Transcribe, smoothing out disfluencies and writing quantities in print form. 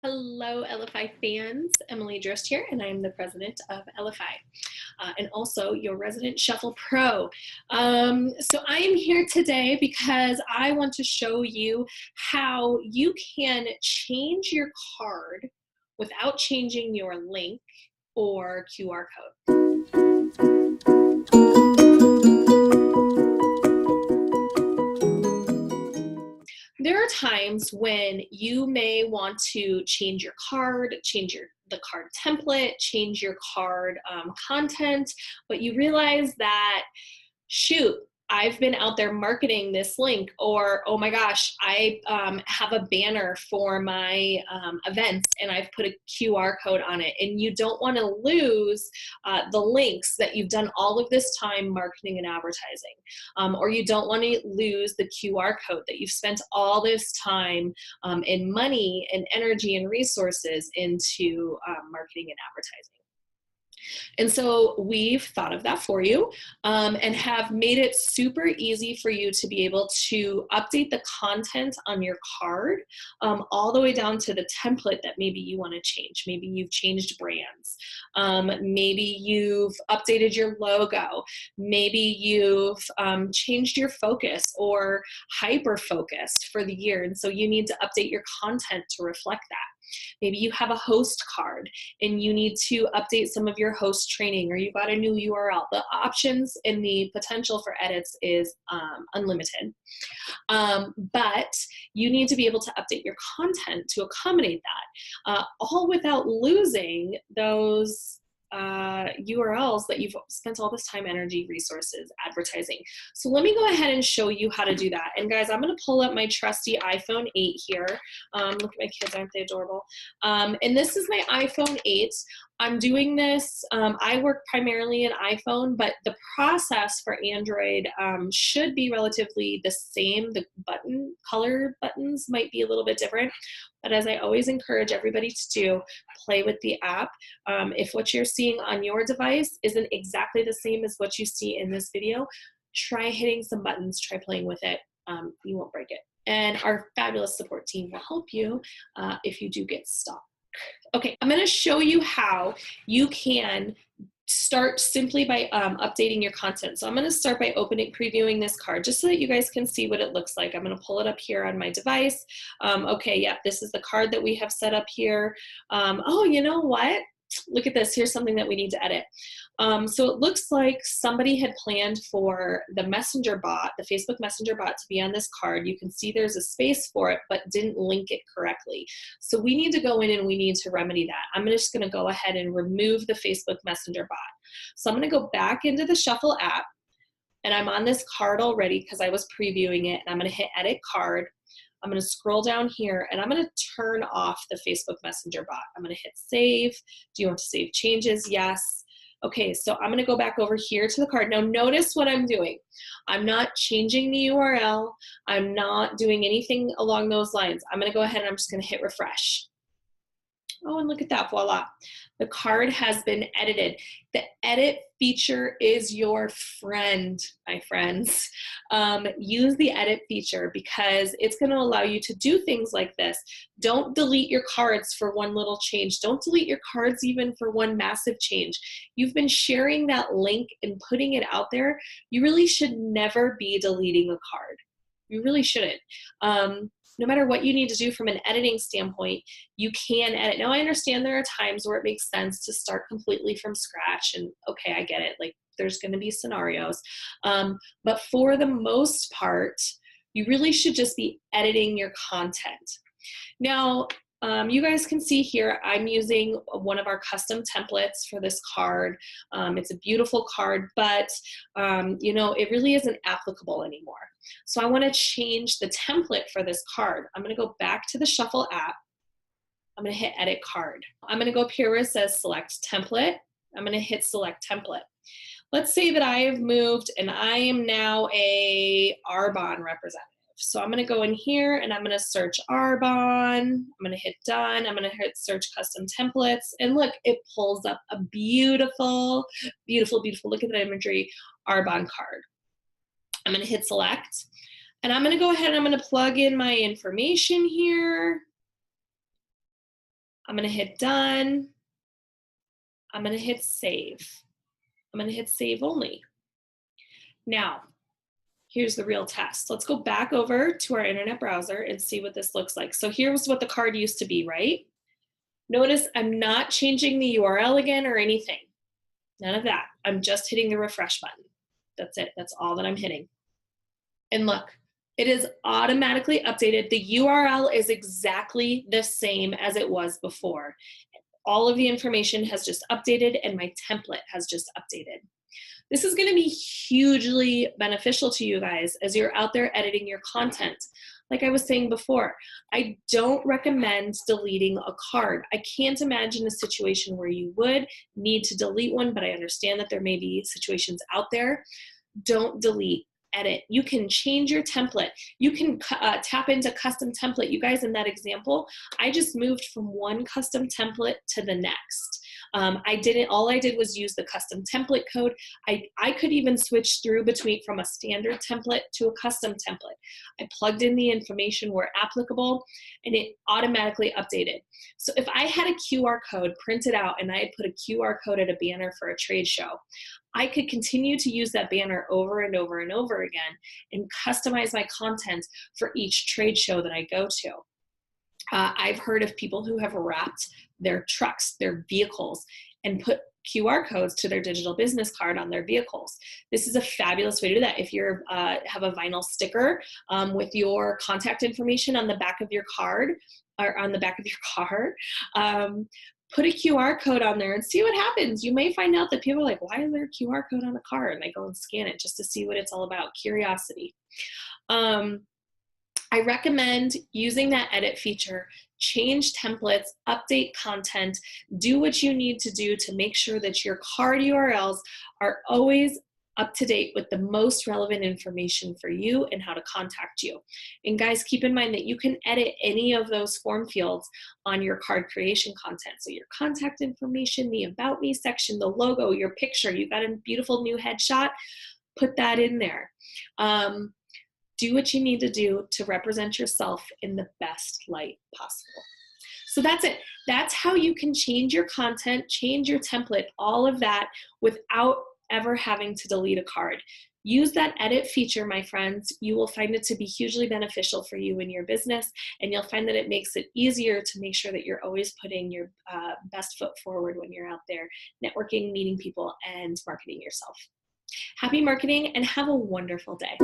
Hello, Elify fans. Emily Durst here, and I am the president of Elify, and also your resident Shuffle Pro. So I am here today because I want to show you how you can change your card without changing your link or QR code. There are times when you may want to change your card, change the card template, change your card content, but you realize that, shoot, I've been out there marketing this link, or oh my gosh, I have a banner for my events and I've put a QR code on it, and you don't want to lose the links that you've done all of this time marketing and advertising, or you don't want to lose the QR code that you've spent all this time and money and energy and resources into marketing and advertising. And so we've thought of that for you and have made it super easy for you to be able to update the content on your card all the way down to the template that maybe you want to change. Maybe you've changed brands. Maybe you've updated your logo. Maybe you've changed your focus or hyper-focused for the year. And so you need to update your content to reflect that. Maybe you have a host card and you need to update some of your host training, or you've got a new URL. The options and the potential for edits is unlimited. But you need to be able to update your content to accommodate that, all without losing those URLs that you've spent all this time, energy, resources, advertising. So let me go ahead and show you how to do that. And guys, I'm going to pull up my trusty iPhone 8 here. Look at my kids, aren't they adorable? And this is my iPhone 8. I'm doing this, I work primarily in iPhone, but the process for Android should be relatively the same. The color buttons might be a little bit different, but as I always encourage everybody to do, play with the app. If what you're seeing on your device isn't exactly the same as what you see in this video, try hitting some buttons, try playing with it. You won't break it. And our fabulous support team will help you if you do get stuck. Okay, I'm going to show you how you can start simply by updating your content. So I'm going to start by previewing this card just so that you guys can see what it looks like. I'm going to pull it up here on my device. Okay, yeah, this is the card that we have set up here. Oh, you know what? Look at this. Here's something that we need to edit. So it looks like somebody had planned for the messenger bot, the Facebook messenger bot, to be on this card. You can see there's a space for it, but didn't link it correctly. So we need to go in and we need to remedy that. I'm just going to go ahead and remove the Facebook messenger bot. So I'm going to go back into the Shuffle app, and I'm on this card already because I was previewing it, and I'm going to hit edit card. I'm going to scroll down here and I'm going to turn off the Facebook Messenger bot. I'm going to hit save. Do you want to save changes? Yes. Okay, so I'm going to go back over here to the card. Now notice what I'm doing. I'm not changing the URL. I'm not doing anything along those lines. I'm going to go ahead and I'm just going to hit refresh. Oh, and look at that, voila. The card has been edited. The edit feature is your friend, my friends. Use the edit feature because it's going to allow you to do things like this. Don't delete your cards for one little change. Don't delete your cards even for one massive change. You've been sharing that link and putting it out there. You really should never be deleting a card. You really shouldn't. No matter what you need to do from an editing standpoint, you can edit. Now, I understand there are times where it makes sense to start completely from scratch, and okay, I get it. Like, there's going to be scenarios. But for the most part, you really should just be editing your content. Now, you guys can see here, I'm using one of our custom templates for this card. It's a beautiful card, but you know, it really isn't applicable anymore. So I want to change the template for this card. I'm going to go back to the Shuffle app. I'm going to hit edit card. I'm going to go up here where it says select template. I'm going to hit select template. Let's say that I have moved and I am now a Arbonne representative. So I'm going to go in here and I'm going to search Arbonne. I'm going to hit done. I'm going to hit search custom templates. And look, it pulls up a beautiful, beautiful, beautiful, look at the imagery, Arbonne card. I'm going to hit select. And I'm going to go ahead and I'm going to plug in my information here. I'm going to hit done. I'm going to hit save. I'm going to hit save only. Now, here's the real test. Let's go back over to our internet browser and see what this looks like. So here's what the card used to be, right? Notice I'm not changing the URL again or anything. None of that. I'm just hitting the refresh button. That's it. That's all that I'm hitting. And look, it is automatically updated. The URL is exactly the same as it was before. All of the information has just updated and my template has just updated. This is going to be hugely beneficial to you guys as you're out there editing your content. Like I was saying before, I don't recommend deleting a card. I can't imagine a situation where you would need to delete one, but I understand that there may be situations out there. Don't delete. Edit. You can change your template. You can tap into custom template. You guys, in that example, I just moved from one custom template to the next. All I did was use the custom template code. I could even switch through from a standard template to a custom template. I plugged in the information where applicable and it automatically updated. So if I had a QR code printed out and I had put a QR code at a banner for a trade show, I could continue to use that banner over and over and over again and customize my content for each trade show that I go to. I've heard of people who have wrapped their trucks, their vehicles, and put QR codes to their digital business card on their vehicles. This is a fabulous way to do that. If you have a vinyl sticker with your contact information on the back of your card, or on the back of your car, put a QR code on there and see what happens. You may find out that people are like, why is there a QR code on a car? And they go and scan it just to see what it's all about. Curiosity. I recommend using that edit feature, change templates, update content, do what you need to do to make sure that your card URLs are always up to date with the most relevant information for you and how to contact you. And guys, keep in mind that you can edit any of those form fields on your card creation content. So your contact information, the About Me section, the logo, your picture, you got a beautiful new headshot, put that in there. Do what you need to do to represent yourself in the best light possible. So that's it. That's how you can change your content, change your template, all of that without ever having to delete a card. Use that edit feature, my friends. You will find it to be hugely beneficial for you in your business, and you'll find that it makes it easier to make sure that you're always putting your best foot forward when you're out there networking, meeting people, and marketing yourself. Happy marketing and have a wonderful day.